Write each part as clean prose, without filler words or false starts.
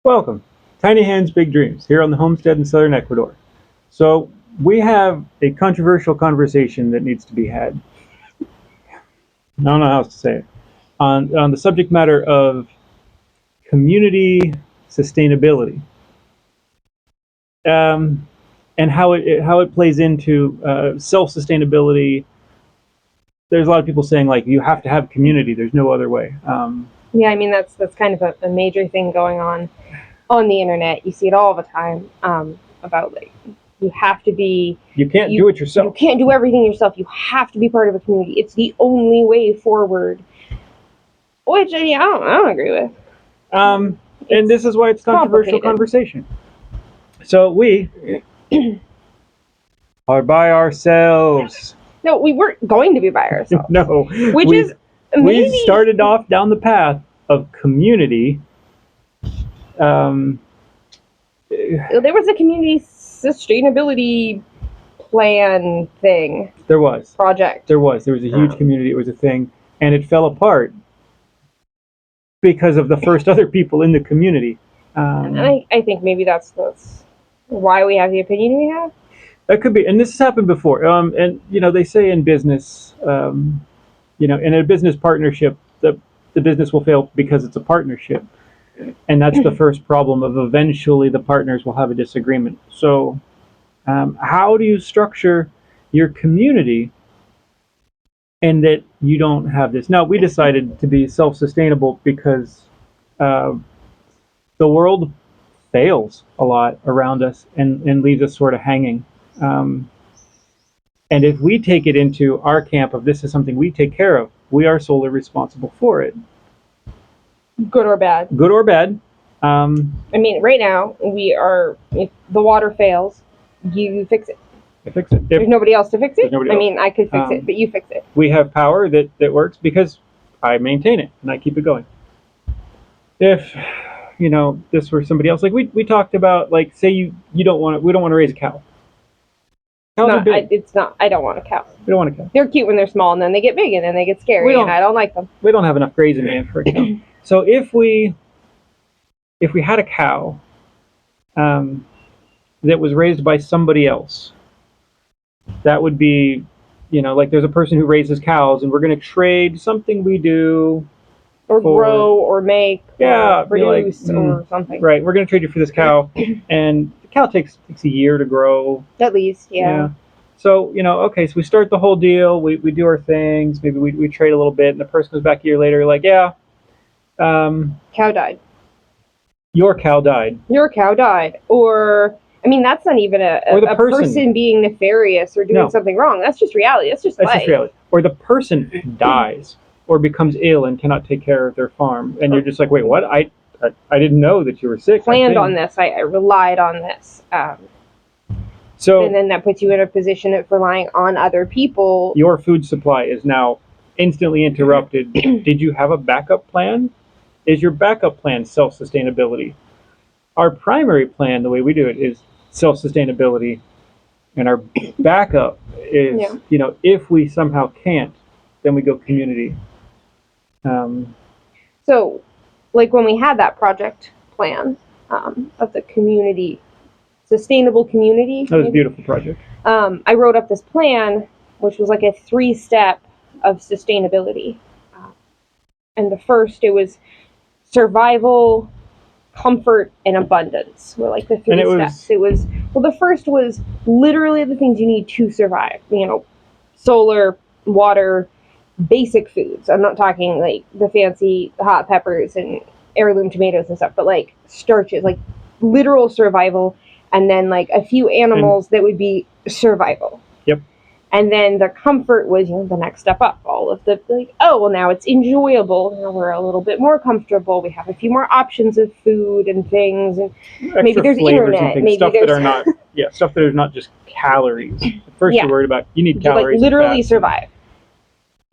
Welcome, Tiny Hands, Big Dreams, here on the homestead in southern Ecuador. So, we have a controversial conversation that needs to be had. I don't know how else to say it. On the subject matter of community sustainability, um, and how it plays into self-sustainability. There's a lot of people saying, like, you have to have community, there's no other way. Yeah, I mean that's kind of a major thing going on the internet. You see it all the time, about like you have to be. You can't you, do it yourself. You can't do everything yourself. You have to be part of a community. It's the only way forward. Which I don't agree with. And this is why it's controversial conversation. So we are by ourselves. No, we weren't going to be by ourselves. No, is we started off down the path of community. There was a community sustainability plan thing. There was project. There was a huge community. It was a thing, and it fell apart because of the first other people in the community. And I think maybe that's why we have the opinion we have. That could be, and this has happened before. And they say in business, in a business partnership, the business will fail because it's a partnership, and that's the first problem of eventually the partners will have a disagreement. So, how do you structure your community, and that you don't have this? Now, we decided to be self-sustainable because the world fails a lot around us and leaves us sort of hanging. And if we take it into our camp of this is something we take care of, we are solely responsible for it. Good or bad. Good or bad. I mean, right now, if the water fails, you fix it. I fix it. There's nobody else to fix it? I mean, I could fix it, but you fix it. We have power that works because I maintain it and I keep it going. If this were somebody else, like we talked about, like, say we don't want to raise a cow. It's not. I don't want a cow. We don't want a cow. They're cute when they're small, and then they get big, and then they get scary, and I don't like them. We don't have enough grazing land for a cow. So if we had a cow that was raised by somebody else, that would be, like there's a person who raises cows, and we're going to trade something we do. Or grow, or make, or produce, or something. Right, we're going to trade you for this cow, and the cow takes a year to grow. At least, yeah. So, okay, so we start the whole deal, we do our things, maybe we trade a little bit, and the person comes back a year later, like, cow died. Your cow died. Your cow died. Or, I mean, that's not even a person being nefarious or doing something wrong. That's just reality. That's just reality. Or the person dies or becomes ill and cannot take care of their farm, and you're just like, wait, what? I didn't know that you were sick. Planned on this. I relied on this. And then that puts you in a position of relying on other people. Your food supply is now instantly interrupted. Did you have a backup plan? Is your backup plan self-sustainability? Our primary plan, the way we do it, is self-sustainability, and our backup is, if we somehow can't, then we go community. So, like when we had that project plan of the community, sustainable community. That was a beautiful project. I wrote up this plan, which was like a 3-step of sustainability. And the first, it was survival, comfort, and abundance were like the 3 steps. The first was literally the things you need to survive. Solar, water, basic foods. I'm not talking like the fancy hot peppers and heirloom tomatoes and stuff, but like starches, like literal survival, and then like a few animals that would be survival. Yep. And then the comfort was, the next step up. All of the now it's enjoyable. We're a little bit more comfortable. We have a few more options of food and things, and maybe there's internet. Maybe stuff that are not stuff that are not just calories. At first you're worried about you need calories. Like literally survive.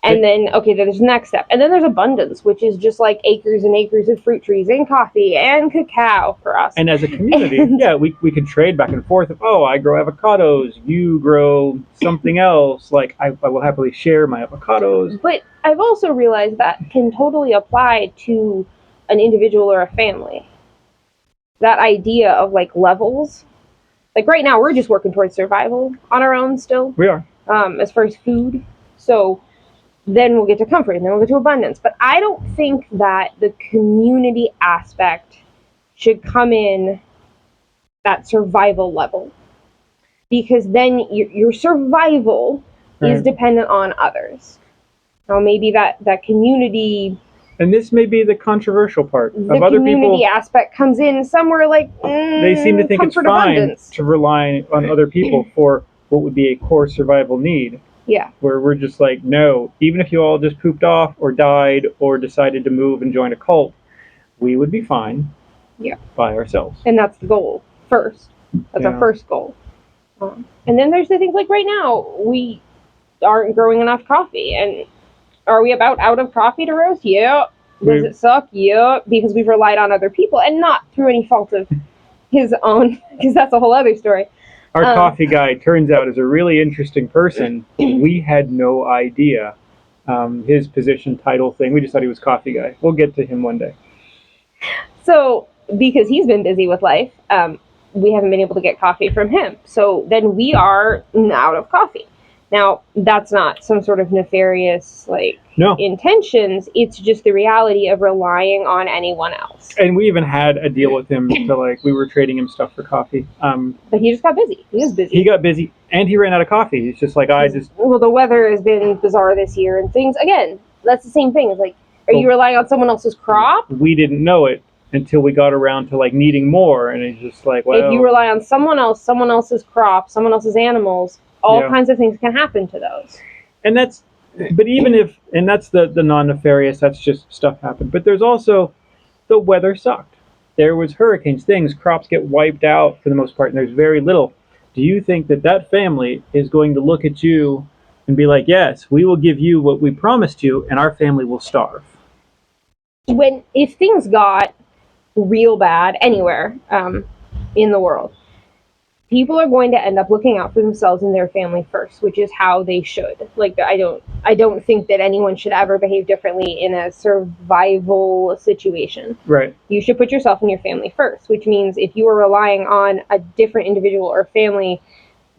And then, there's the next step. And then there's abundance, which is just like acres and acres of fruit trees and coffee and cacao for us. And as a community, we could trade back and forth. I grow avocados, you grow something else. Like, I will happily share my avocados. But I've also realized that can totally apply to an individual or a family. that idea of like levels. Like right now, we're just working towards survival on our own still. We are. As far as food. So then we'll get to comfort, and then we'll get to abundance. But I don't think that the community aspect should come in that survival level, because then your survival is dependent on others. Now maybe that community, and this may be the controversial part of the other community people. aspect comes in somewhere like They seem to think it's fine abundance. to rely on other people for what would be a core survival need. Yeah. Where we're just like, no, even if you all just pooped off or died or decided to move and join a cult, we would be fine. Yeah. By ourselves. And that's the goal first. That's our first goal. And then there's the things like right now, we aren't growing enough coffee. And are we about out of coffee to roast? Yeah. Does it suck? Yeah. Because we've relied on other people, and not through any fault of his own, because that's a whole other story. Our coffee guy turns out is a really interesting person. We had no idea his position, title thing. We just thought he was coffee guy. We'll get to him one day. So, because he's been busy with life, we haven't been able to get coffee from him. So then we are out of coffee. Now, that's not some sort of nefarious intentions. It's just the reality of relying on anyone else. And we even had a deal with him to we were trading him stuff for coffee. But he just got busy. He was busy. He got busy, and he ran out of coffee. He's just like, Well, the weather has been bizarre this year, and things, again, that's the same thing. It's like, are you relying on someone else's crop? We didn't know it until we got around to needing more, and it's just like, well, if you rely on someone else's crop, someone else's animals, all kinds of things can happen to those. And that's, but even if, and that's the non-nefarious, that's just stuff happened. But there's also, the weather sucked. There was hurricanes, crops get wiped out for the most part, and there's very little. Do you think that family is going to look at you and be like, yes, we will give you what we promised you, and our family will starve? If things got real bad anywhere in the world, people are going to end up looking out for themselves and their family first, which is how they should. I don't think that anyone should ever behave differently in a survival situation. Right. You should put yourself and your family first, which means if you are relying on a different individual or family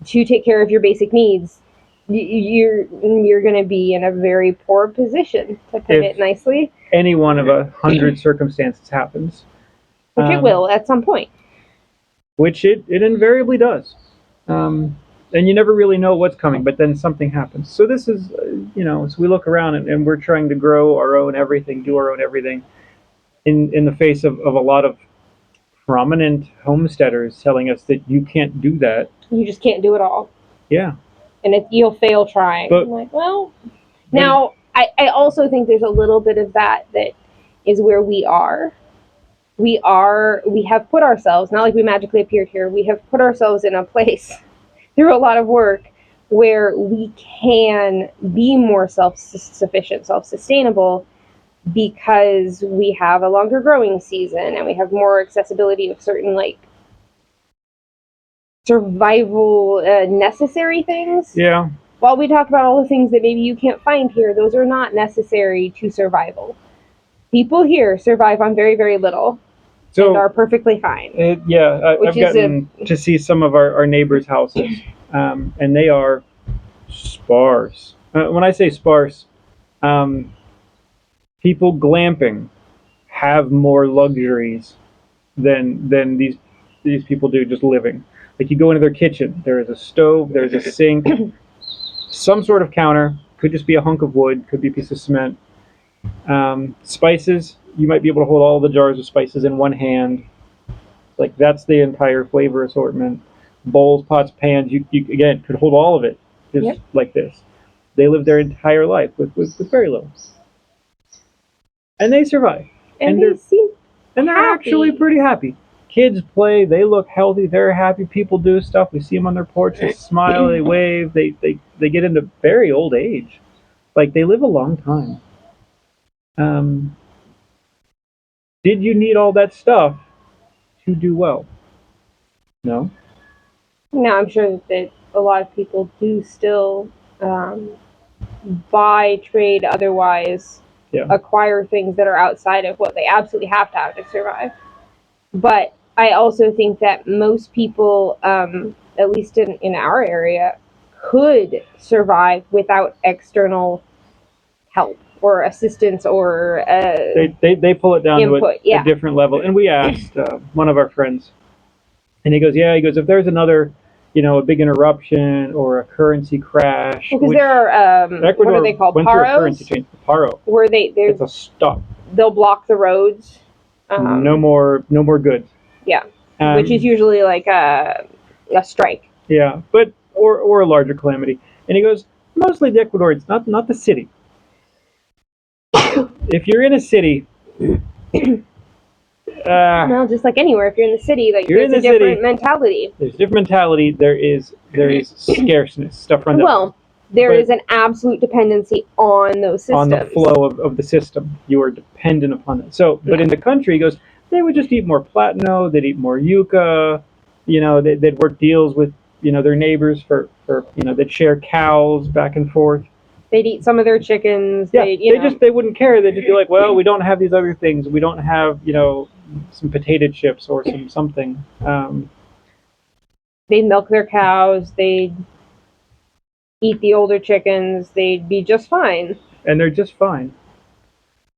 to take care of your basic needs, you're going to be in a very poor position, to put it nicely. Any one of 100 circumstances happens. Which it will at some point. Which it invariably does. And you never really know what's coming, but then something happens. So this is, so we look around and we're trying to grow our own everything, do our own everything, in the face of a lot of prominent homesteaders telling us that you can't do that. You just can't do it all. Yeah. And you'll fail trying. But, I'm like, well, now I also think there's a little bit of that is where we are. We have put ourselves, not like we magically appeared here, we have put ourselves in a place through a lot of work where we can be more self-sufficient, self-sustainable, because we have a longer growing season and we have more accessibility of certain survival necessary things. Yeah. While we talk about all the things that maybe you can't find here, those are not necessary to survival. People here survive on very, very little. And are perfectly fine. I've gotten to see some of our neighbors' houses, and they are sparse. When I say sparse, people glamping have more luxuries than these people do just living. Like, you go into their kitchen, there is a stove, there's a sink, some sort of counter, could just be a hunk of wood, could be a piece of cement. Spices, you might be able to hold all the jars of spices in one hand. That's the entire flavor assortment. Bowls, pots, pans, you again could hold all of it just like this. They live their entire life with very little. And they survive. And they're actually pretty happy. Kids play, they look healthy, they're happy, people do stuff. We see them on their porch, they smile, they wave, they get into very old age. They live a long time. Did you need all that stuff to do well? No. No, I'm sure that a lot of people do still buy, trade, otherwise acquire things that are outside of what they absolutely have to survive. But I also think that most people, at least in our area, could survive without external help or assistance or They pull it down input. to a different level. And we asked one of our friends, and he goes, if there's another, a big interruption or a currency crash, Because there are Ecuador what are they called? went through a currency Paros, change. Paro. where It's a stop. they'll block the roads. No more goods. Yeah, which is usually like a strike. Yeah, but or a larger calamity. And he goes, mostly the Ecuador. It's not the city. If you're in a city, Well, just like anywhere, if you're in the city, like You're there's in a the different city. mentality. There's a different mentality. There is scarceness. Stuff runs out. Well, there But- is an absolute dependency on those systems. On the flow of the system. You are dependent upon it. So, but in the country, he goes, they would just eat more platano, they'd eat more yucca, they'd work deals with, their neighbors for they'd share cows back and forth. They'd eat some of their chickens. Yeah, They'd, they wouldn't care. They'd just be like, well, we don't have these other things. We don't have, some potato chips or something. they'd milk their cows. They'd eat the older chickens. They'd be just fine. And they're just fine.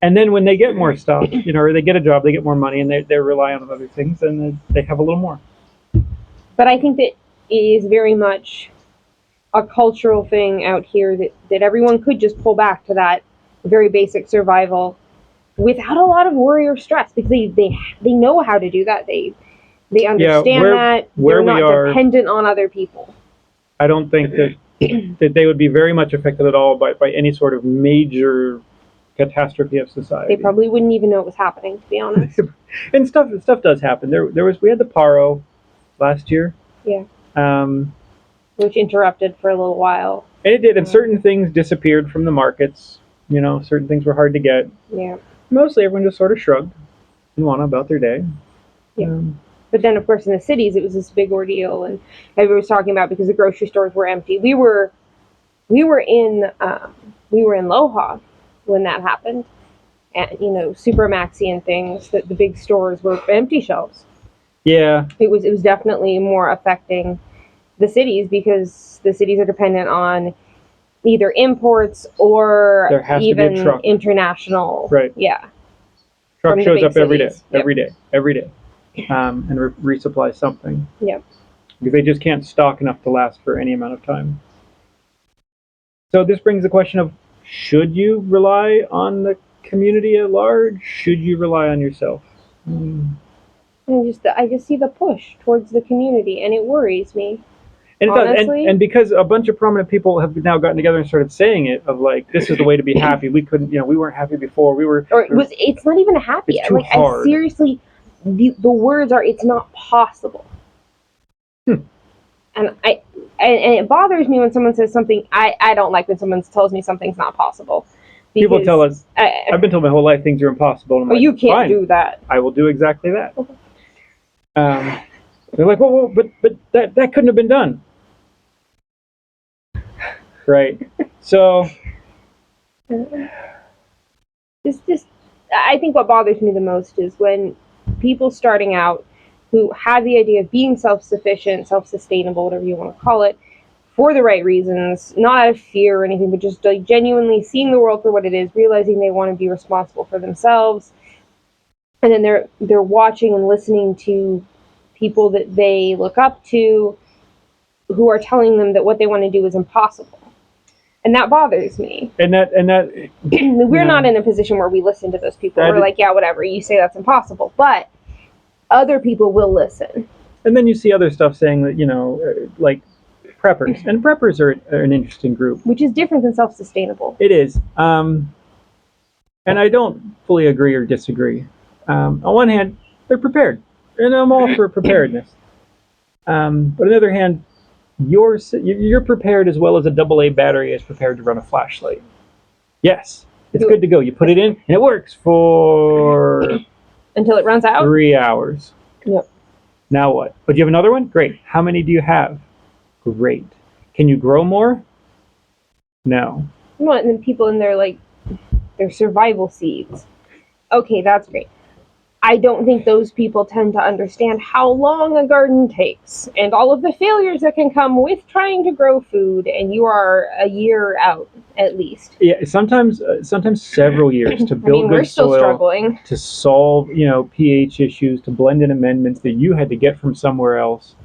And then when they get more stuff, or they get a job, they get more money, and they rely on other things, and they have a little more. But I think that it is very much a cultural thing out here that everyone could just pull back to that very basic survival without a lot of worry or stress, because they know how to do that. They understand that where they're we not are, dependent on other people. I don't think that they would be very much affected at all by any sort of major catastrophe of society. They probably wouldn't even know it was happening, to be honest. And stuff does happen. We had the Paro last year. Yeah. Um, Which interrupted for a little while. And it did, and certain things disappeared from the markets. Certain things were hard to get. Yeah. Mostly everyone just sort of shrugged and went on about their day. Yeah. But then, of course, in the cities, it was this big ordeal, and everyone was talking about because the grocery stores were empty. We were in Loja when that happened, and Super Maxi and things. That the big stores were empty shelves. Yeah. It was definitely more affecting the cities because the cities are dependent on either imports or There has to be a even truck. International. Right. Yeah. Truck From the shows big up every day, cities. Yep. every day, and resupplies something. Yep. Because they just can't stock enough to last for any amount of time. So this brings the question of, should you rely on the community at large? Should you rely on yourself? I just see the push towards the community, and it worries me. And it does, Honestly? and because a bunch of prominent people have now gotten together and started saying it, of like, this is the way to be happy. We couldn't, we weren't happy before. It's not even happy. It's too hard. I seriously, the words are, it's not possible. And it bothers me when someone says something. I don't like when someone tells me something's not possible. People tell us, I've been told my whole life things are impossible. And I'm like, you can't fine, do that. I will do exactly that. Okay. They're like, well, but that couldn't have been done. Right. So I think what bothers me the most is when people starting out who have the idea of being self-sufficient, self-sustainable, whatever you want to call it, for the right reasons, not out of fear or anything, but just like genuinely seeing the world for what it is, realizing they want to be responsible for themselves, and then they're watching and listening to people that they look up to who are telling them that what they want to do is impossible. And that bothers me. And that We're not in a position where we listen to those people. We're like, yeah, whatever, you say that's impossible. But other people will listen. And then you see other stuff saying that, like preppers. And preppers are an interesting group. Which is different than self-sustainable. It is. And I don't fully agree or disagree. On one hand, they're prepared. And I'm all for preparedness. But on the other hand, you're prepared as well as a AA battery is prepared to run a flashlight. Yes, it's good to go. You put it in, and it works for until it runs out. 3 hours. Yep. Now what? But you have another one? Great. How many do you have? Great. Can you grow more? No. Well, and then people in their survival seeds. Okay, that's great. I don't think those people tend to understand how long a garden takes and all of the failures that can come with trying to grow food, and you are a year out at least. Yeah, sometimes several years to build we're good still soil, struggling to solve pH issues, to blend in amendments that you had to get from somewhere else.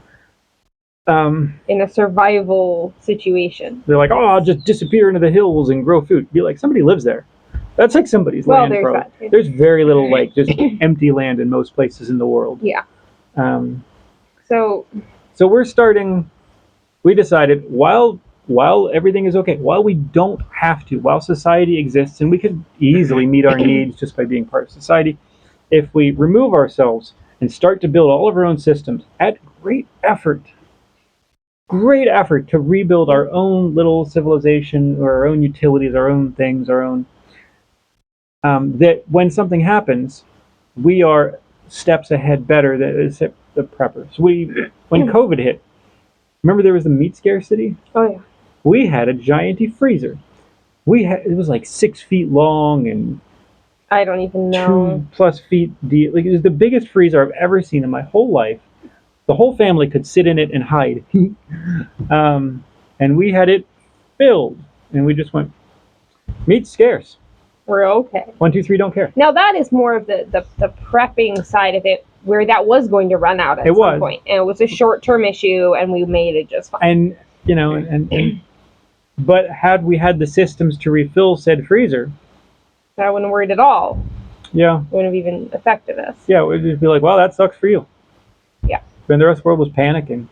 In a survival situation. They're like, oh, I'll just disappear into the hills and grow food. Be like, somebody lives there. That's like somebody's land. There's probably. that too. There's very little just empty land in most places in the world. Yeah. So we're starting. We decided while everything is okay, while we don't have to, while society exists and we could easily meet our needs just by being part of society, if we remove ourselves and start to build all of our own systems at great effort to rebuild our own little civilization or our own utilities, our own things, our own, that when something happens, we are steps ahead better than the preppers. When COVID hit, remember there was a meat scarcity? Oh yeah. We had a giant freezer. It was like 6 feet long and I don't even know. 2+ feet deep. Like, it was the biggest freezer I've ever seen in my whole life. The whole family could sit in it and hide. And we had it filled, and we just went, meat's scarce. We're okay. 1, 2, 3, don't care. Now that is more of the prepping side of it, where that was going to run out at some point, and it was a short-term issue, and we made it just fine. And but had we had the systems to refill said freezer, I wouldn't have worried at all. Yeah. It wouldn't have even affected us. Yeah, it would just be like, well, that sucks for you. Yeah. Then the rest of the world was panicking.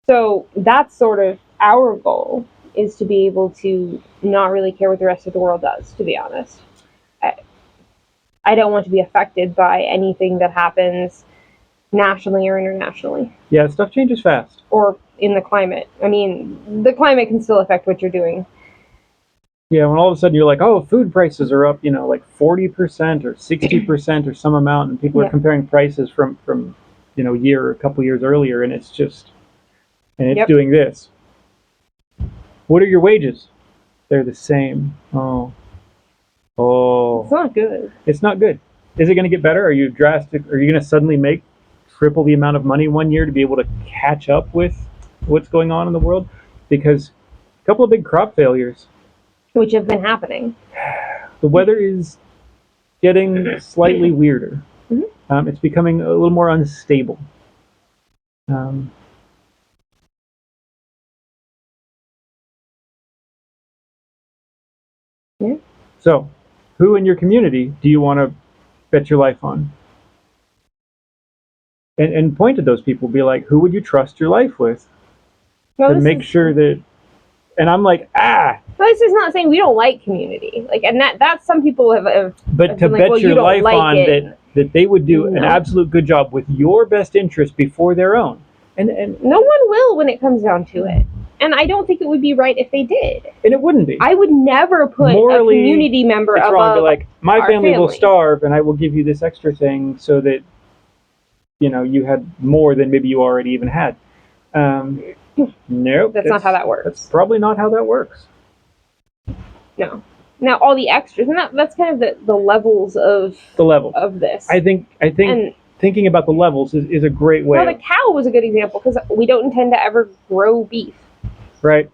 So that's sort of our goal, is to be able to not really care what the rest of the world does, to be honest. I don't want to be affected by anything that happens nationally or internationally. Yeah, stuff changes fast. Or in the climate. I mean, the climate can still affect what you're doing. Yeah, when all of a sudden you're like, oh, food prices are up, like 40% or 60% or some amount, and people are comparing prices from year or a couple years earlier, and it's doing this. What are your wages? They're the same. Oh. It's not good. It's not good. Is it going to get better? Are you going to suddenly make triple the amount of money one year to be able to catch up with what's going on in the world? Because a couple of big crop failures, which have been happening. The weather is getting slightly weirder. Mm-hmm. It's becoming a little more unstable. Yeah. So, who in your community do you want to bet your life on? And point to those people. Be like, who would you trust your life with? To make sure that. And I'm like, This is not saying we don't like community. And that's some people have but to bet your life on that they would do an absolute good job with your best interest before their own. And no one will when it comes down to it. And I don't think it would be right if they did. And it wouldn't be. I would never put morally, a community member above wrong. Be like, my family will starve, and I will give you this extra thing so that you had more than maybe you already even had. Nope. That's not how that works. That's probably not how that works. No. Now all the extras, and that's kind of the levels of this. I think thinking about the levels is a great way. Well, the cow was a good example because we don't intend to ever grow beef. Right.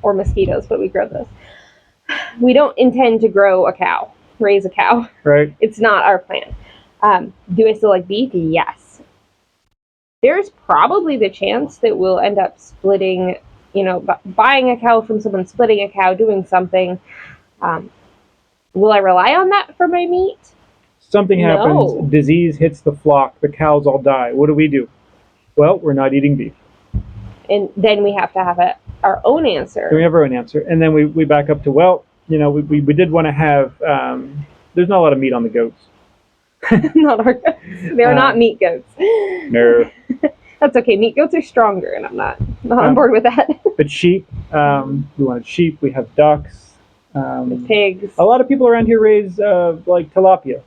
Or mosquitoes, but we grow those. We don't intend to raise a cow. Right. It's not our plan. Do I still like beef? Yes. There's probably the chance that we'll end up splitting, buying a cow from someone, splitting a cow, doing something. Will I rely on that for my meat? Something happens, disease hits the flock, the cows all die. What do? Well, we're not eating beef. And then we have to have our own answer. We have our own answer. And then we back up to, we did want to have, there's not a lot of meat on the goats. Not our goats. They're not meat goats. No. That's okay. Meat goats are stronger, and I'm not on board with that. But sheep, we wanted sheep. We have ducks. Pigs. A lot of people around here raise tilapia.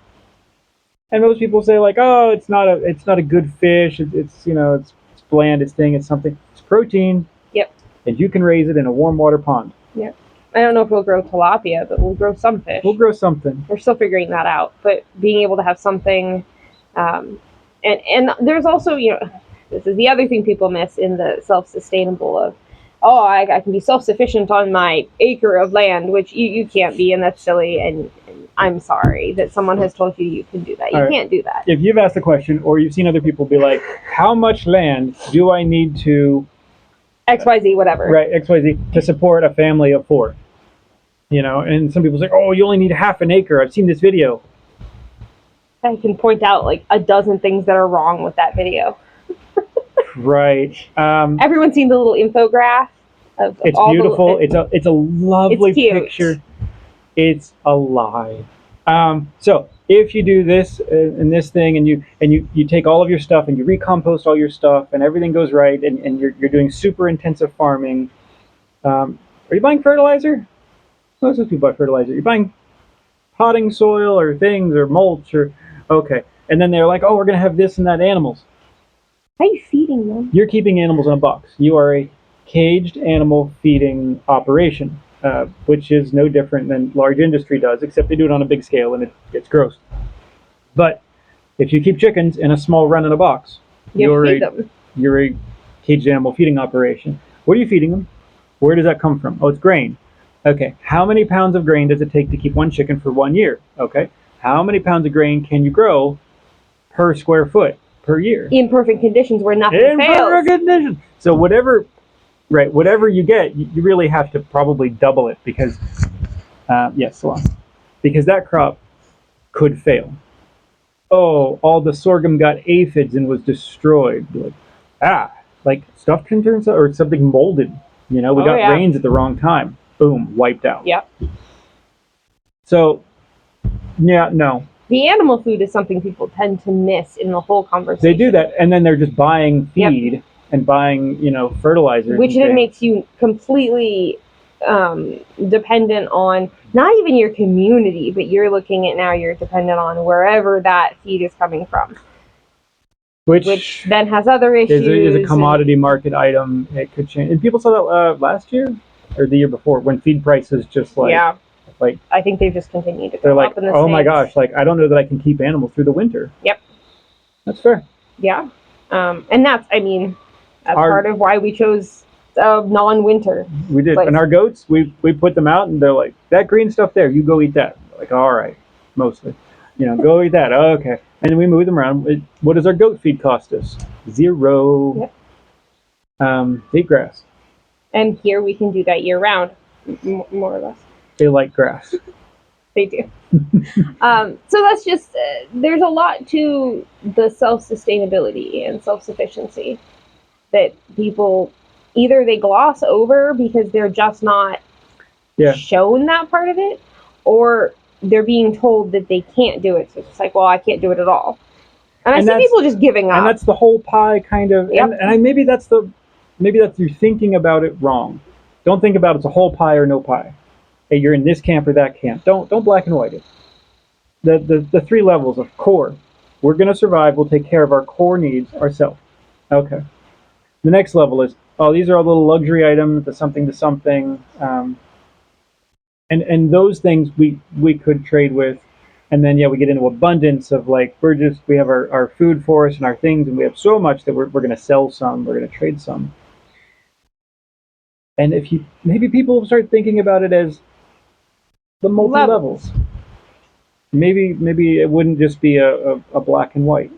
And most people say it's not a good fish. It's bland. It's something. It's protein. Yep. And you can raise it in a warm water pond. Yep. I don't know if we'll grow tilapia, but we'll grow some fish. We'll grow something. We're still figuring that out. But being able to have something, and there's also, this is the other thing people miss in the self-sustainable of, oh, I can be self-sufficient on my acre of land, which you can't be, and that's silly, and I'm sorry that someone has told you can do that. You can't do that. If you've asked the question, or you've seen other people be like, how much land do I need to... XYZ, whatever. Right, XYZ, to support a family of 4. And some people say, oh, you only need half an acre. I've seen this video. I can point out like a dozen things that are wrong with that video. Right. Everyone's seen the little infograph of it's all beautiful. It's a lovely picture. It's alive. So if you do this and this thing, and you take all of your stuff and you recompost all your stuff, and everything goes right, and you're doing super intensive farming, are you buying fertilizer? Most of people buy fertilizer. You're buying potting soil or things or mulch or okay. And then they're like, oh, we're gonna have this and that animals. How are you feeding them? You're keeping animals in a box. You are a caged animal feeding operation, which is no different than large industry does, except they do it on a big scale and it's gross. But if you keep chickens in a small run in a box, you're a caged animal feeding operation. What are you feeding them? Where does that come from? Oh, it's grain. Okay, how many pounds of grain does it take to keep one chicken for 1 year? Okay, how many pounds of grain can you grow per square foot per year? In perfect conditions where nothing fails. In perfect conditions. So whatever you get, you really have to probably double it because, because that crop could fail. Oh, all the sorghum got aphids and was destroyed. Like stuff can turn or something molded. We got rains at the wrong time. Boom, wiped out. Yep. So, no. The animal food is something people tend to miss in the whole conversation. They do that, and then they're just buying feed and buying, fertilizers. Which then makes you completely dependent on not even your community, but you're looking at now you're dependent on wherever that feed is coming from. Which then has other issues. Is a commodity market item. It could change. And people saw that last year or the year before when feed prices just like I think they've just continued to go up in the States. Oh my gosh, I don't know that I can keep animals through the winter. Yep. That's fair. Yeah. And that's part of why we chose non-winter. We did. And our goats, we put them out and they're like, that green stuff there, you go eat that. We're like, all right, mostly. Go eat that. Oh, okay. And we move them around. What does our goat feed cost us? 0. Yep. Eat grass. And here we can do that year round, more or less. They like grass. They do. So that's just, there's a lot to the self-sustainability and self-sufficiency that people, either they gloss over because they're just not shown that part of it, or they're being told that they can't do it. So it's like, well, I can't do it at all. And I see people just giving up. And that's the whole pie kind of, and maybe that's you're thinking about it wrong. Don't think about it's a whole pie or no pie. Hey, you're in this camp or that camp. Don't black and white it. The 3 levels of core. We're going to survive. We'll take care of our core needs ourselves. Okay. The next level is, these are all little luxury items, the something to something. And those things we could trade with. And then, we get into abundance of we have our food for us and our things, and we have so much that we're going to sell some, we're going to trade some. And maybe people start thinking about it as the multi-levels. Maybe it wouldn't just be a black and white.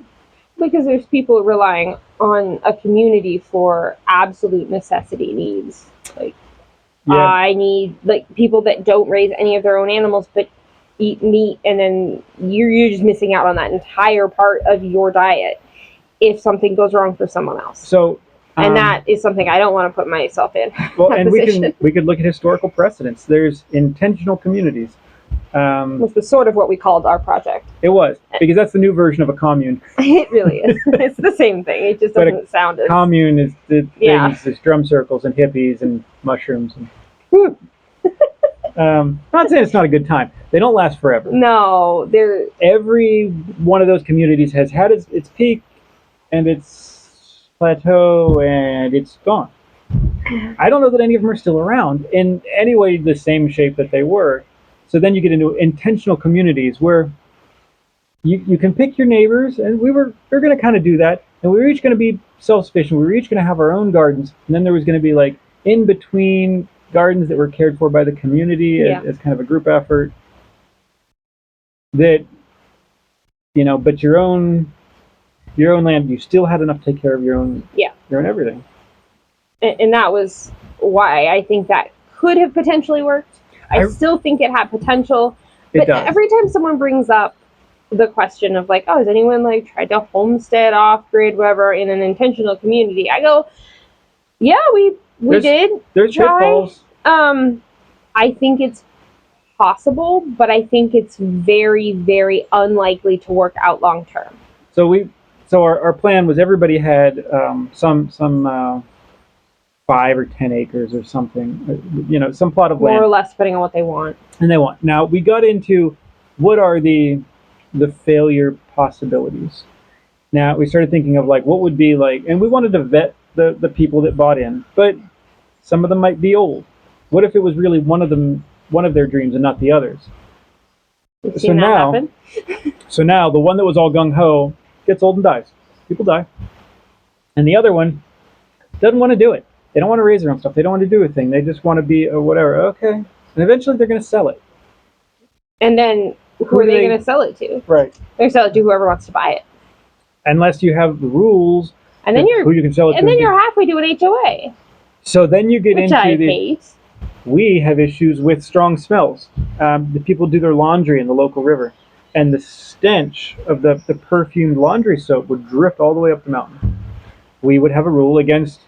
Because there's people relying on a community for absolute necessity needs. I need people that don't raise any of their own animals but eat meat, and then you're just missing out on that entire part of your diet if something goes wrong for someone else. So. And that is something I don't want to put myself in. Well, and we could look at historical precedents. There's intentional communities. Which was sort of what we called our project. It was, because that's the new version of a commune. It really is. It's the same thing. It just doesn't sound as... Commune is the things, there's drum circles and hippies and mushrooms. And, not saying it's not a good time. They don't last forever. No, every one of those communities has had its peak and its plateau, and it's gone. I don't know that any of them are still around in any way the same shape that they were. So then you get into intentional communities where you can pick your neighbors, and we are going to kind of do that, and we were each going to be self-sufficient. We were each going to have our own gardens, and then there was going to be like in between gardens that were cared for by the community as kind of a group effort. That but your own land, you still had enough to take care of your own everything. And that was why I think that could have potentially worked. I still think it had potential, but every time someone brings up the question of like, oh, has anyone like tried to homestead off grid, whatever, in an intentional community, I go, yeah, we did. There's pitfalls. I think it's possible, but I think it's very, very unlikely to work out long term. So our plan was everybody had some 5 or 10 acres or something, some plot of land, more or less, depending on what they want. And they want. Now we got into what are the failure possibilities. Now we started thinking of like what would be like, and we wanted to vet the people that bought in, but some of them might be old. What if it was really one of their dreams and not the others? So now, the one that was all gung ho gets old and dies. People die, and the other one doesn't want to do it. They don't want to raise their own stuff. They don't want to do a thing. They just want to be a whatever. Okay, and eventually they're going to sell it. And then who are they going to sell it to? Right. They're going to sell it to whoever wants to buy it. Unless you have the rules. And then who you can sell it to. And then you're halfway to an HOA. So then you get into I hate. We have issues with strong smells. The people do their laundry in the local river, and the stench of the perfumed laundry soap would drift all the way up the mountain. We would have a rule against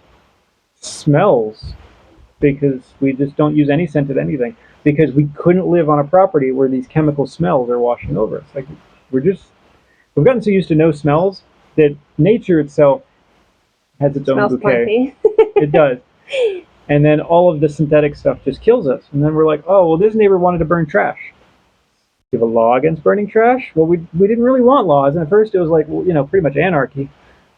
smells because we just don't use any scented anything, because we couldn't live on a property where these chemical smells are washing over us. Like we've gotten so used to no smells that nature itself has its own bouquet. It does. And then all of the synthetic stuff just kills us. And then we're like, oh, well, this neighbor wanted to burn trash. Do you have a law against burning trash? Well, we didn't really want laws. And at first it was like, well, pretty much anarchy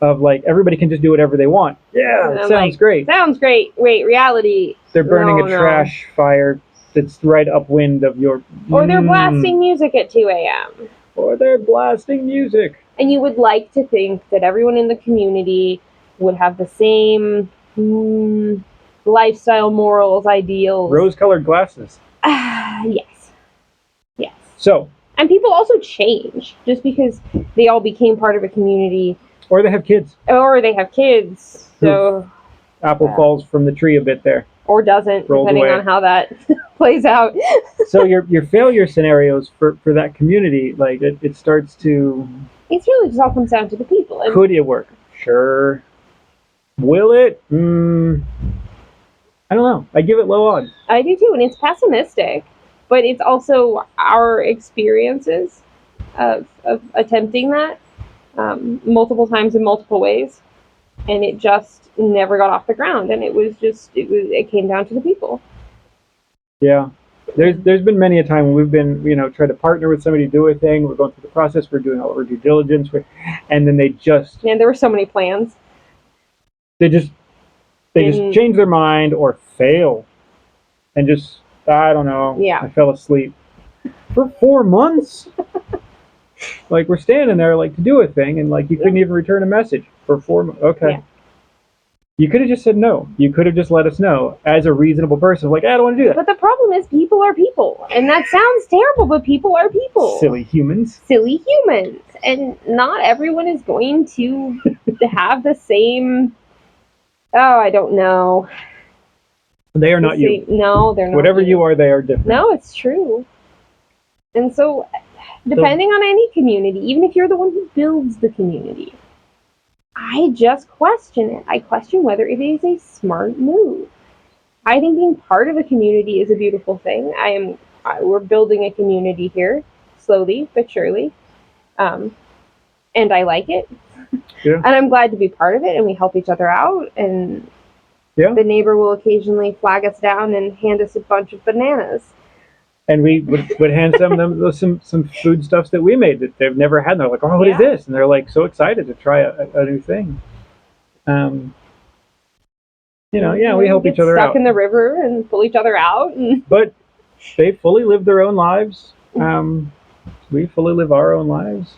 of like, everybody can just do whatever they want. Yeah, that sounds great. Sounds great. Wait, reality. They're burning a trash fire that's right upwind of your... Or they're blasting music at 2 a.m. Or they're blasting music. And you would like to think that everyone in the community would have the same lifestyle, morals, ideals. Rose-colored glasses. Yes. So. And people also change just because they all became part of a community. Or they have kids. So. Apple falls from the tree a bit there. Or doesn't, depending on how that plays out. So your failure scenarios for that community, like it starts to... It's really just all comes down to the people. And could it work? Sure. Will it? I don't know. I give it low odds. I do too, and it's pessimistic. But it's also our experiences of attempting that multiple times in multiple ways. And it just never got off the ground. And it came down to the people. Yeah. There's been many a time when we've been, try to partner with somebody to do a thing. We're going through the process. We're doing all of our due diligence. And then they just... Man, there were so many plans. They just change their mind or fail. And just, I don't know. Yeah. I fell asleep. For 4 months? Like, we're standing there, like, to do a thing, and, like, you couldn't even return a message for 4 months. Okay. Yeah. You could have just said no. You could have just let us know as a reasonable person. Like, I don't want to do that. But the problem is people are people. And that sounds terrible, but people are people. Silly humans. And not everyone is going to have the same... Oh, I don't know. They are not you. No, they're not. Whatever you are, they are different. No, it's true. And so, depending on any community, even if you're the one who builds the community, I just question it. I question whether it is a smart move. I think being part of a community is a beautiful thing. We're building a community here, slowly but surely. And I like it. Yeah. And I'm glad to be part of it, and we help each other out, and the neighbor will occasionally flag us down and hand us a bunch of bananas. And we would hand some foodstuffs that we made that they've never had. And they're like, oh, what is this? And they're like so excited to try a new thing. You know, yeah, we help get each other stuck out. in the river and pull each other out. And But they fully live their own lives. We fully live our own lives.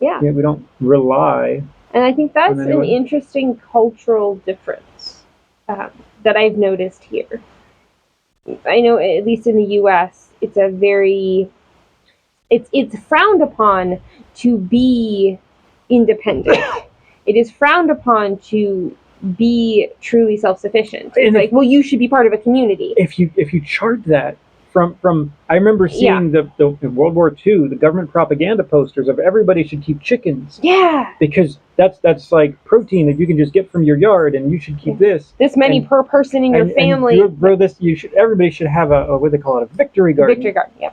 yeah. We don't rely. And I think that's on an anyone. interesting cultural difference that I've noticed here. I know, at least in the U.S., it's a very it's frowned upon to be independent. It is frowned upon to be truly self-sufficient. It's like, well, you should be part of a community. If you chart that from I remember seeing the in World War II, the government propaganda posters of everybody should keep chickens. Yeah. Because that's like protein that you can just get from your yard, and you should keep this. This many per person in your family. And grow this. Everybody should have a what do they call it, a victory garden. Victory garden. Yeah.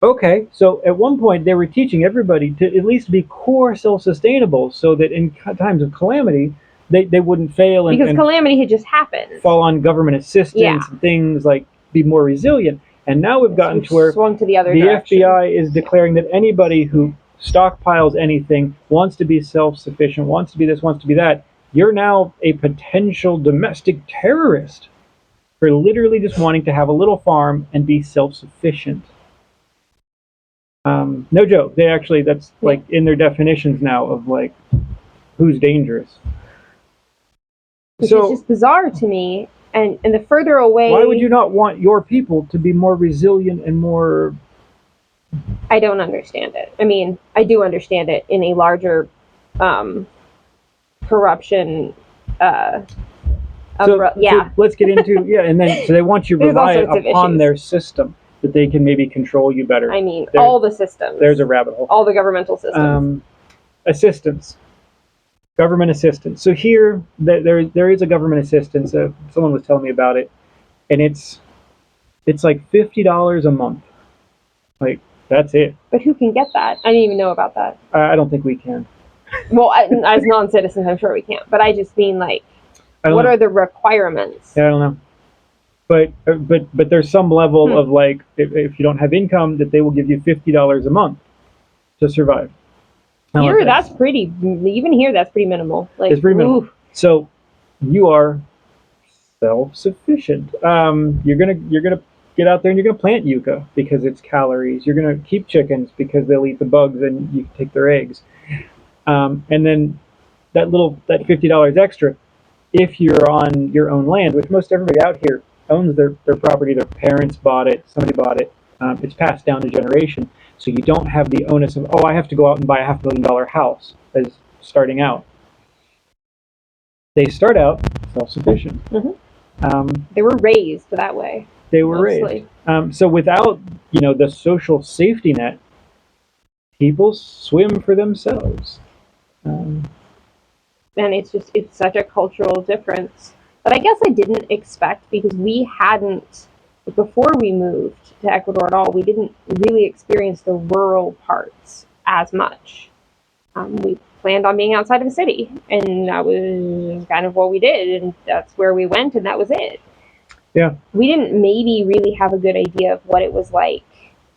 Okay, so at one point they were teaching everybody to at least be core self-sustainable, so that in times of calamity they wouldn't fail and calamity had just happened. Fall on government assistance and things like be more resilient. And now we've gotten to where swung to the other direction. FBI is declaring that anybody who stockpiles anything, wants to be self-sufficient, wants to be this, wants to be that, you're now a potential domestic terrorist for literally just wanting to have a little farm and be self-sufficient. No joke. They actually, that's like in their definitions now of like who's dangerous. Which is just bizarre to me. And the further away... Why would you not want your people to be more resilient and more... I don't understand it. I mean, I do understand it in a larger corruption... So let's get into... and then so they want you to rely upon their system, that they can maybe control you better. I mean, all the systems. There's a rabbit hole. All the governmental systems. Assistance. Government assistance. So here, there is a government assistance. Someone was telling me about it, and it's like $50 a month. Like, that's it. But who can get that? I didn't even know about that. I don't think we can. Well, as non-citizens, I'm sure we can't. But I just mean, like, what are the requirements? Yeah, I don't know. But there's some level of, like, if you don't have income, that they will give you $50 a month to survive. Here, that's pretty. Even here, that's pretty minimal. Like, it's pretty minimal. So you are self-sufficient. You're gonna get out there and you're gonna plant yucca because it's calories. You're gonna keep chickens because they'll eat the bugs and you can take their eggs. And then that $50 extra, if you're on your own land, which most everybody out here owns their property. Their parents bought it. Somebody bought it. It's passed down to generation. So you don't have the onus of, I have to go out and buy a $500 million house as starting out. They start out self-sufficient. They were raised that way. They were raised. So without, the social safety net, people swim for themselves. And it's such a cultural difference. But I guess I didn't expect, because we hadn't, before we moved to Ecuador at all, we didn't really experience the rural parts as much. We planned on being outside of a city, and that was kind of what we did, and that's where we went, and that was it. Yeah. We didn't maybe really have a good idea of what it was like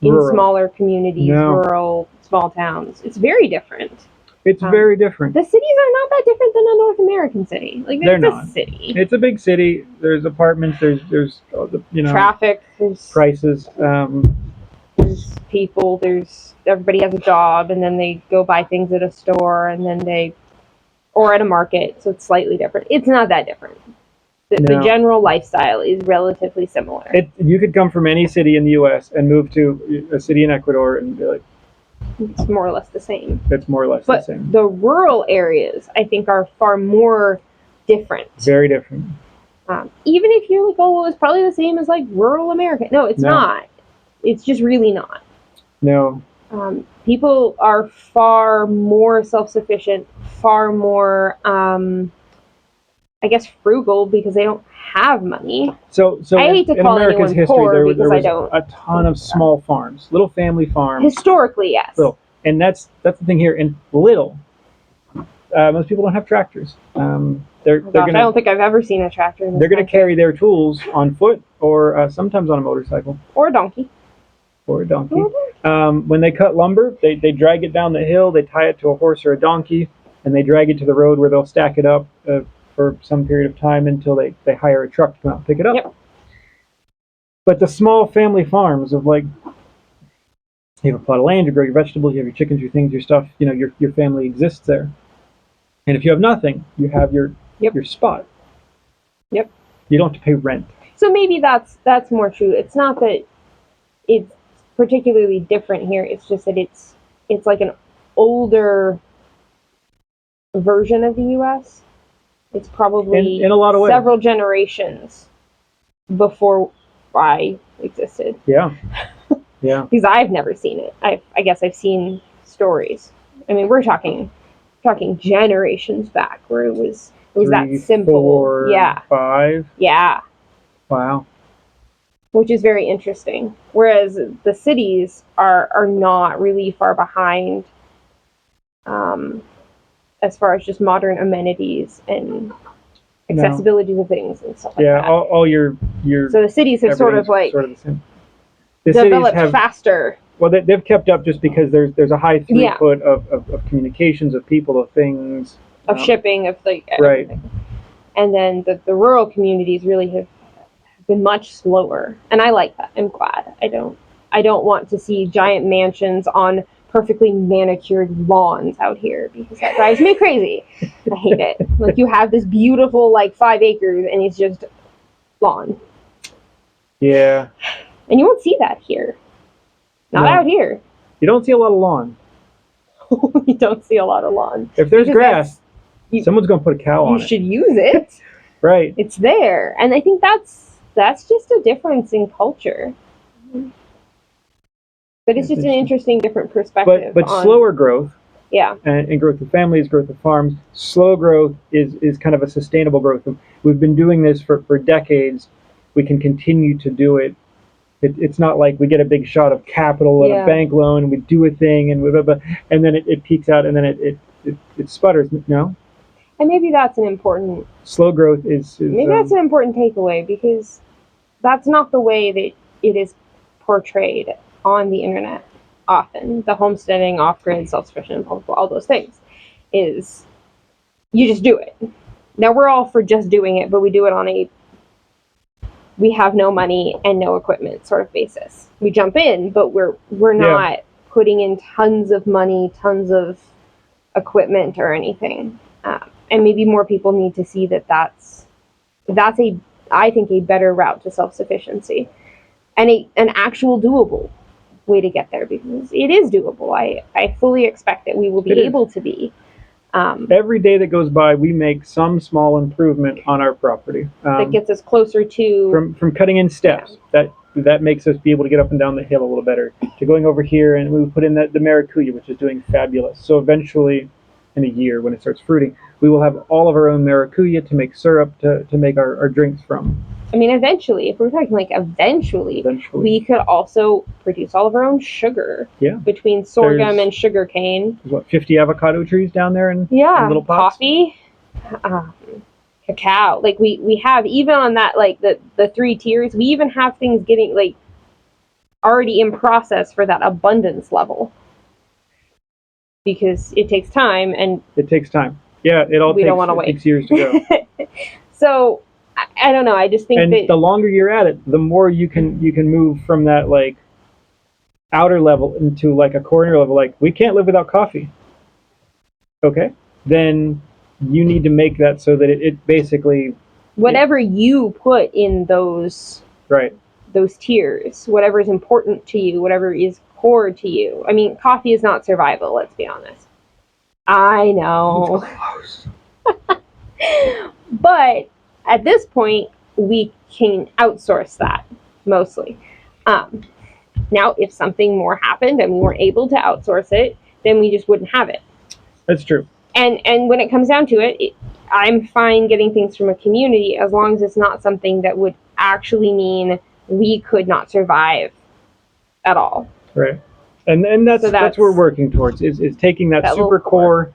in smaller communities, rural, small towns. It's very different. It's very different. The cities are not that different than a North American city. Like, they're not. A city. It's a big city. There's apartments. There's traffic. There's prices. There's people. Everybody has a job, and then they go buy things at a store, and then or at a market. So it's slightly different. It's not that different. The general lifestyle is relatively similar. You could come from any city in the U.S. and move to a city in Ecuador and be like, it's more or less the same. It's more or less the same. But the rural areas, I think, are far more different. Very different. Even if you're like, well, it's probably the same as like rural America. No, it's not. It's just really not. No. People are far more self-sufficient, far more, I guess, frugal, because they don't have money. So I hate to call America's anyone history, poor, there because was I don't. a ton of small farms, little family farms. Historically, yes. And that's the thing here. And most people don't have tractors. I don't think I've ever seen a tractor. They're going to carry their tools on foot, or sometimes on a motorcycle. Or a donkey. When they cut lumber, they drag it down the hill, they tie it to a horse or a donkey, and they drag it to the road where they'll stack it up for some period of time until they hire a truck to come out and pick it up. Yep. But the small family farms of like, you have a plot of land, you grow your vegetables, you have your chickens, your things, your stuff, your family exists there. And if you have nothing, you have your spot. Yep. You don't have to pay rent. So maybe that's more true. It's not that it's particularly different here. It's just that it's like an older version of the U.S. It's probably in a lot of ways several generations before I existed. Yeah. Yeah. Because I've never seen it. I guess I've seen stories. I mean, we're talking generations back where it was 3, that simple. 4, yeah. 5. Yeah. Wow. Which is very interesting. Whereas the cities are not really far behind as far as just modern amenities and accessibility to things and stuff like that. Yeah, all your so the cities have sort of like the same. The developed faster. Well, they've kept up just because there's a high throughput of communications, of people, of things, of shipping, of like right. everything. And then the rural communities really have been much slower, and I like that. I'm glad. I don't want to see giant mansions on perfectly manicured lawns out here because that drives me crazy. I hate it. Like you have this beautiful like 5 acres and it's just lawn. Yeah. And you won't see that here. Not out here. You don't see a lot of lawn. You don't see a lot of lawn. If there's grass, someone's going to put a cow on it. You should use it. Right. It's there. And I think that's just a difference in culture. But it's just an interesting, different perspective. But slower growth. Yeah. And growth of families, growth of farms. Slow growth is kind of a sustainable growth. We've been doing this for decades. We can continue to do it. It's not like we get a big shot of capital and a bank loan and we do a thing and blah, blah, blah, and then it peaks out and then it sputters. No? And maybe that's an important... Slow growth is maybe that's an important takeaway because that's not the way that it is portrayed on the internet often. The homesteading, off-grid, self-sufficient, all those things is you just do it. Now we're all for just doing it, but we do it on a we have no money and no equipment sort of basis. We jump in, but we're not putting in tons of money, tons of equipment or anything. And maybe more people need to see that's I think a better route to self-sufficiency and an actual doable way to get there because it is doable. I fully expect that we will be able to be. Every day that goes by, we make some small improvement on our property. That gets us closer to... From cutting in steps. Yeah. That makes us be able to get up and down the hill a little better. To going over here, and we put in the maracuja, which is doing fabulous. So eventually, in a year, when it starts fruiting, we will have all of our own maracuja to make syrup, to make our drinks from. I mean, eventually, if we're talking like eventually, we could also produce all of our own sugar. Yeah. Between sorghum and sugar cane. There's 50 avocado trees down there in little pots? Coffee, cacao. Like we have, even on that, like the 3 tiers, we even have things getting like already in process for that abundance level. Because it takes time and... It takes time. Yeah, it takes years to go. So... I don't know. I just think that the longer you're at it, the more you can move from that like outer level into like a corner level. Like we can't live without coffee. Okay, then you need to make that so that it basically whatever you put in those tiers, whatever is important to you, whatever is core to you. I mean, coffee is not survival. Let's be honest. I know, but. At this point, we can outsource that, mostly. Now, if something more happened and we weren't able to outsource it, then we just wouldn't have it. That's true. And when it comes down to it, I'm fine getting things from a community as long as it's not something that would actually mean we could not survive at all. Right. And that's what we're working towards, is taking that super core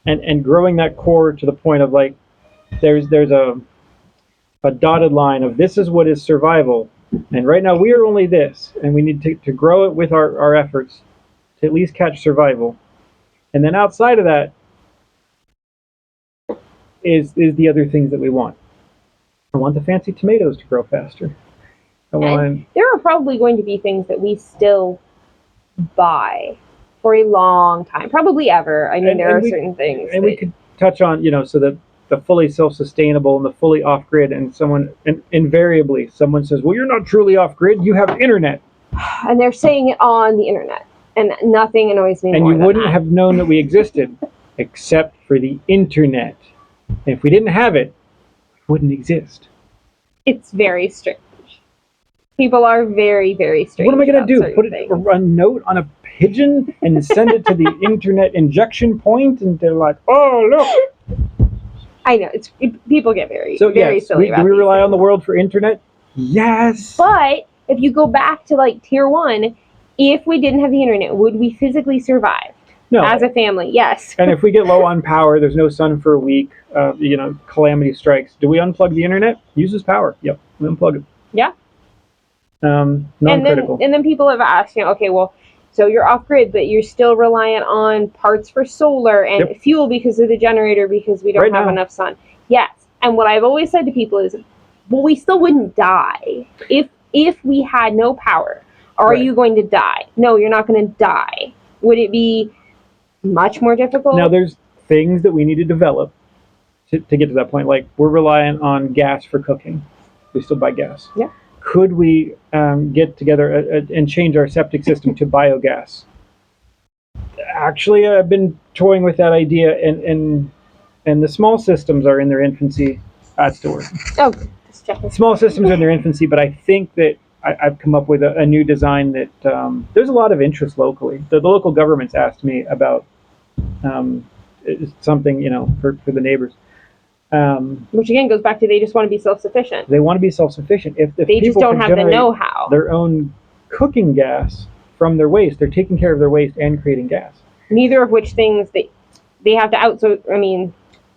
and growing that core to the point of like, there's a dotted line of this is what is survival, and right now we are only this, and we need to grow it with our efforts to at least catch survival, and then outside of that is the other things that we want. I want the fancy tomatoes to grow faster. And there are probably going to be things that we still buy for a long time, probably ever. I mean, there are certain things. And we could touch on, so that the fully self-sustainable and the fully off-grid, and invariably someone says, well, you're not truly off-grid, you have internet. And they're saying it on the internet, and nothing annoys me more And you than wouldn't that. have known that we existed except for the internet. And if we didn't have it, we wouldn't exist. It's very strange. People are very, very strange. What am I going to do? Put things. a note on a pigeon and send it to the internet injection point, and they're like, oh, look. I know. People get very So, very yes, silly about do we these rely things. on the world for internet? Yes. But if you go back to like tier 1, if we didn't have the internet, would we physically survive? No. As a family, yes. And if we get low on power, there's no sun for a week, calamity strikes. Do we unplug the internet? Uses power. Yep, we unplug it. Yeah. Non-critical. And then people have asked, okay, well, so you're off grid, but you're still reliant on parts for solar and fuel because of the generator because we don't have enough sun. Yes. And what I've always said to people is, well, we still wouldn't die if we had no power. Are you going to die? No, you're not going to die. Would it be much more difficult? Now, there's things that we need to develop to get to that point. Like, we're reliant on gas for cooking. We still buy gas. Yeah. Could we get together and change our septic system to biogas? Actually, I've been toying with that idea, and the small systems are in their infancy. That's still working. Oh, just checking. Small systems are in their infancy, but I think that I've come up with a new design that there's a lot of interest locally. The local government's asked me about something, for the neighbors. Which again goes back to they just want to be self-sufficient. They want to be self-sufficient. If they just don't have the know-how. Their own cooking gas from their waste, they're taking care of their waste and creating gas. Neither of which things they have to outsource. I mean,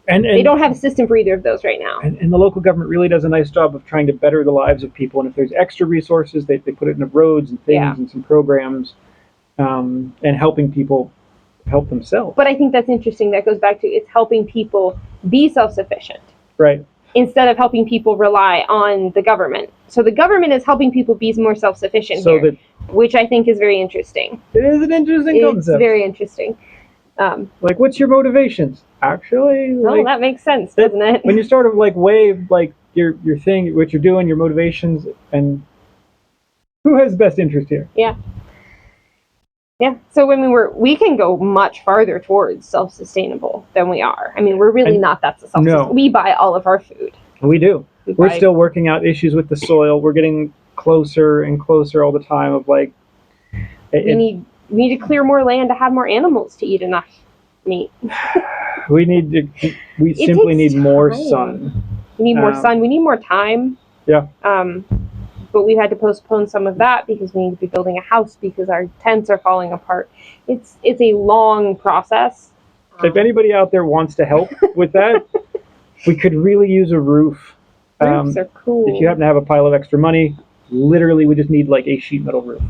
and they don't have a system for either of those right now. And the local government really does a nice job of trying to better the lives of people. And if there's extra resources, they put it in the roads and things and some programs, and helping people help themselves. But I think that's interesting. That goes back to it's helping people be self-sufficient. Right. Instead of helping people rely on the government. So the government is helping people be more self-sufficient here, which I think is very interesting. It is an interesting concept. It's very interesting. Like, what's your motivations? Actually, that makes sense, doesn't it? When you sort of weigh your thing, what you're doing, your motivations, and who has the best interest here? Yeah. Yeah. So we can go much farther towards self-sustainable than we are. I mean, we're really not that self-sustainable. No. We buy all of our food. We do. We're still working out issues with the soil. We're getting closer and closer all the time of we need to clear more land to have more animals to eat enough meat. We simply need more sun. We need more sun. We need more time. Yeah. But we've had to postpone some of that because we need to be building a house because our tents are falling apart. It's a long process. If anybody out there wants to help with that, we could really use a roof. Roofs are cool. If you happen to have a pile of extra money, literally we just need a sheet metal roof.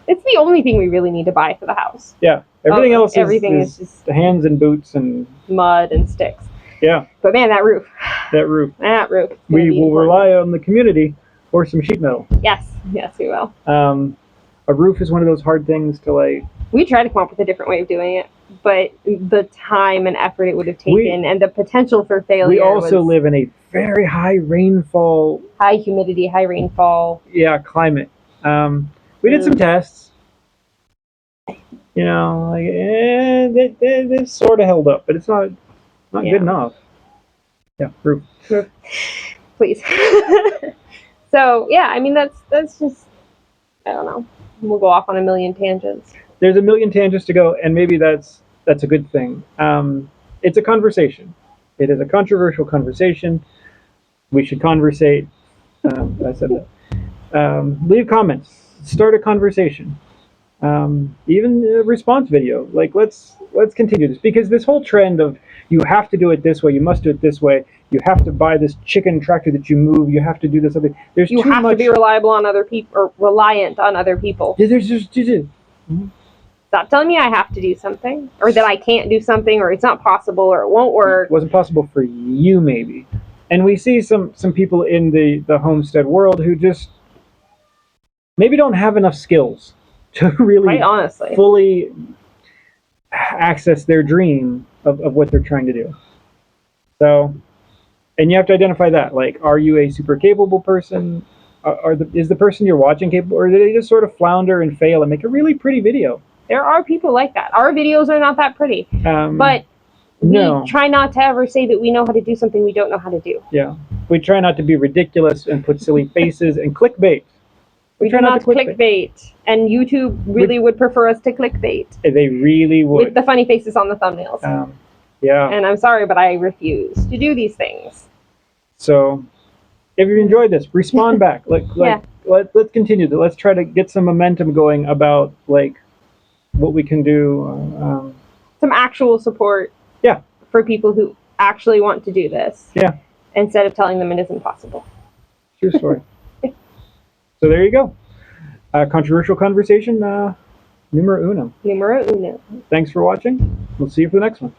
It's the only thing we really need to buy for the house. Yeah. Everything else is just the hands and boots and mud and sticks. Yeah. But man, that roof. We will rely on the community for some sheet metal. Yes, we will. A roof is one of those hard things to We tried to come up with a different way of doing it, but the time and effort it would have taken and the potential for failure. We also live in a very high rainfall, high humidity, high rainfall. Yeah, climate. We did some tests. It sort of held up, but it's not good enough. Yeah, roof. Please. So yeah, I mean that's just, I don't know. We'll go off on a million tangents. There's a million tangents to go, and maybe that's a good thing. It's a conversation. It is a controversial conversation. We should conversate. I said that. Leave comments. Start a conversation. Even a response video. Let's continue this, because this whole trend of you have to do it this way, you must do it this way, you have to buy this chicken tractor that you move, you have to do this other. There's to be reliable on other people or reliant on other people. Yeah, there's just Stop telling me I have to do something, or that I can't do something, or it's not possible, or it won't work. It wasn't possible for you, maybe. And we see some people in the homestead world who just maybe don't have enough skills to really Quite honestly. fully access their dream of what they're trying to do. So, and you have to identify that. Like, are you a super capable person? Is the person you're watching capable, or do they just sort of flounder and fail and make a really pretty video? There are people like that. Our videos are not that pretty, but we try not to ever say that we know how to do something we don't know how to do. Yeah, we try not to be ridiculous and put silly faces and clickbait. We try not to clickbait, and YouTube really would prefer us to clickbait. They really would. With the funny faces on the thumbnails. Yeah. And I'm sorry, but I refuse to do these things. So, if you enjoyed this, respond back. Let's continue. Let's try to get some momentum going about like what we can do. Some actual support. Yeah. For people who actually want to do this. Yeah. Instead of telling them it isn't possible. True story. So there you go. Controversial conversation numero uno. Numero uno. Thanks for watching. We'll see you for the next one.